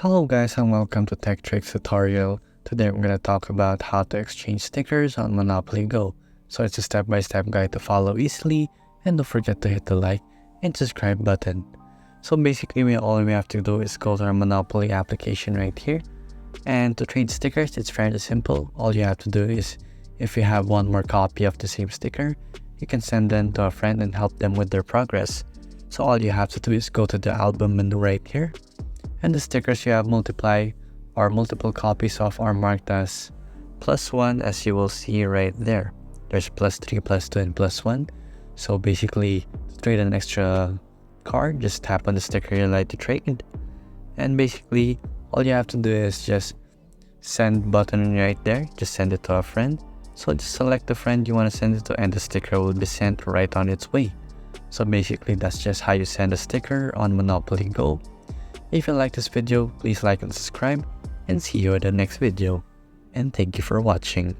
Hello guys and welcome to Tech Tricks tutorial. Today we're going to talk about how to exchange stickers on Monopoly Go. So it's a step-by-step guide to follow easily, and don't forget to hit the like and subscribe button. So basically all we have to do is go to our Monopoly application right here. And to trade stickers, it's fairly simple. All you have to do is, if you have one more copy of the same sticker, you can send them to a friend and help them with their progress. So all you have to do is go to the album menu right here. And the stickers you have multiple copies of are marked as +1, as you will see right there. There's +3, +2, and +1. So basically, to trade an extra card, just tap on the sticker you like to trade. And basically, all you have to do is just send button right there. Just send it to a friend. So just select the friend you want to send it to and the sticker will be sent right on its way. So basically, that's just how you send a sticker on Monopoly Go. If you like this video, please like and subscribe, and see you in the next video. And thank you for watching.